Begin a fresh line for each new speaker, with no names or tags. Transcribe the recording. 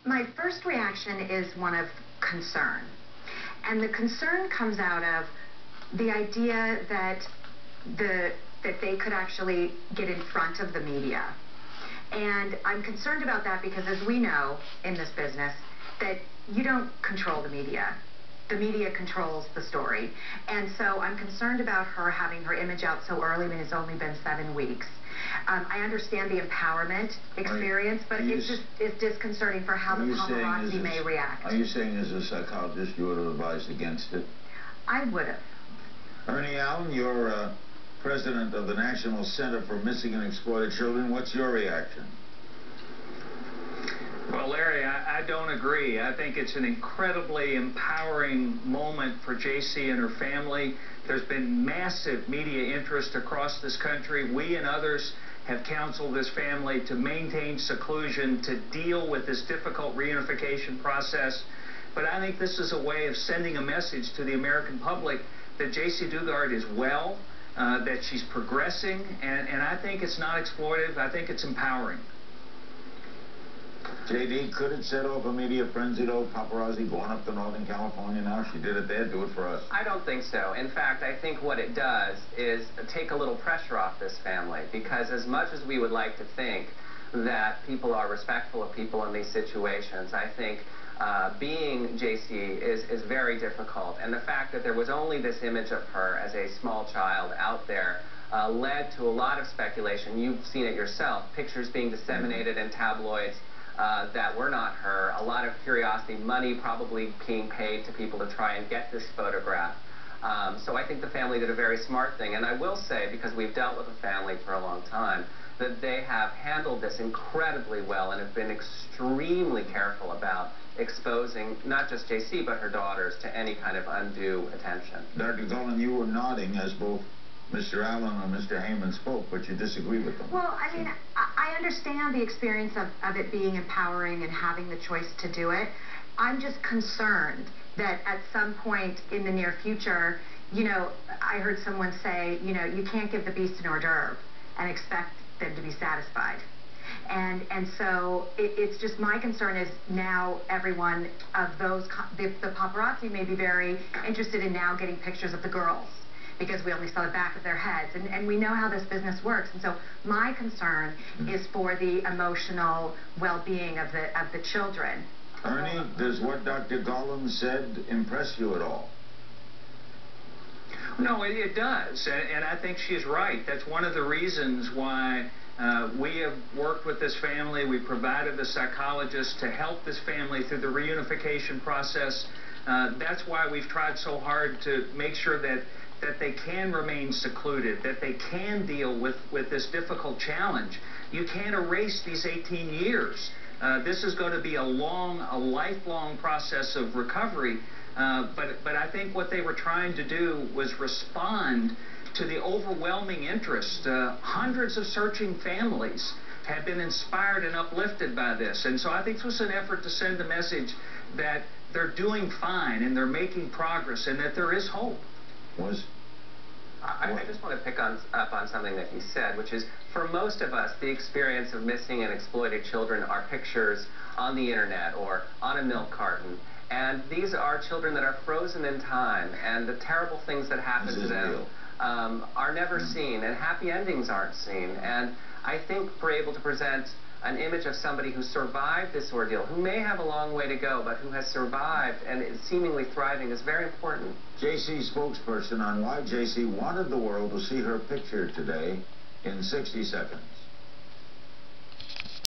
My first reaction is one of concern. And the concern comes out of the idea that they could actually get in front of the media. And I'm concerned about that because, as we know in this business, that you don't control the media. The media controls the story. And so I'm concerned about her having her image out so early. I mean, it's only been 7 weeks. I understand the empowerment experience, but it's disconcerting for how the paparazzi may react.
Are you saying as a psychologist you would have advised against it?
I would have.
Ernie Allen, you're president of the National Center for Missing and Exploited Children. What's your reaction?
Well, Larry, I don't agree. I think it's an incredibly empowering moment for JC and her family. There's been massive media interest across this country. We and others have counseled this family to maintain seclusion, to deal with this difficult reunification process. But I think this is a way of sending a message to the American public that JC Dugard is well, that she's progressing, and I think it's not exploitive. I think it's empowering.
JD, could it set off a media frenzy, though? Paparazzi going up to Northern California now? She did it there, do it for us.
I don't think so. In fact, I think what it does is take a little pressure off this family, because as much as we would like to think that people are respectful of people in these situations, I think being JC is very difficult. And the fact that there was only this image of her as a small child out there led to a lot of speculation. You've seen it yourself, pictures being disseminated in tabloids that were not her, a lot of curiosity, money probably being paid to people to try and get this photograph. So I think the family did a very smart thing. And I will say, because we've dealt with the family for a long time, that they have handled this incredibly well and have been extremely careful about exposing not just JC but her daughters to any kind of undue attention.
Dr. Golan, you were nodding as both Mr. Allen and Mr. Heyman spoke, but you disagree with them.
Well, I mean, I understand the experience of it being empowering and having the choice to do it. I'm just concerned that at some point in the near future, you know, I heard someone say, you know, you can't give the beast an hors d'oeuvre and expect them to be satisfied. And so it's just, my concern is now everyone of those, the paparazzi may be very interested in now getting pictures of the girls, because we only saw the back of their heads. And we know how this business works. And so my concern is for the emotional well-being of the children.
Ernie, does what Dr. Golan said impress you at all?
No, it does. And I think she's right. That's one of the reasons why we have worked with this family. We provided a psychologist to help this family through the reunification process. That's why we've tried so hard to make sure that they can remain secluded, that they can deal with this difficult challenge. You can't erase these 18 years. This is going to be a lifelong process of recovery. But I think what they were trying to do was respond to the overwhelming interest. Hundreds of searching families have been inspired and uplifted by this. And so I think this was an effort to send a message that they're doing fine and they're making progress and that there is hope.
I just want to pick up on something that he said, which is, for most of us, the experience of missing and exploited children are pictures on the internet or on a milk carton. And these are children that are frozen in time, and the terrible things that happen to them are never seen, and happy endings aren't seen. And I think we're able to present an image of somebody who survived this ordeal, who may have a long way to go, but who has survived and is seemingly thriving, is very important.
JC spokesperson on why JC wanted the world to see her picture today in 60 seconds.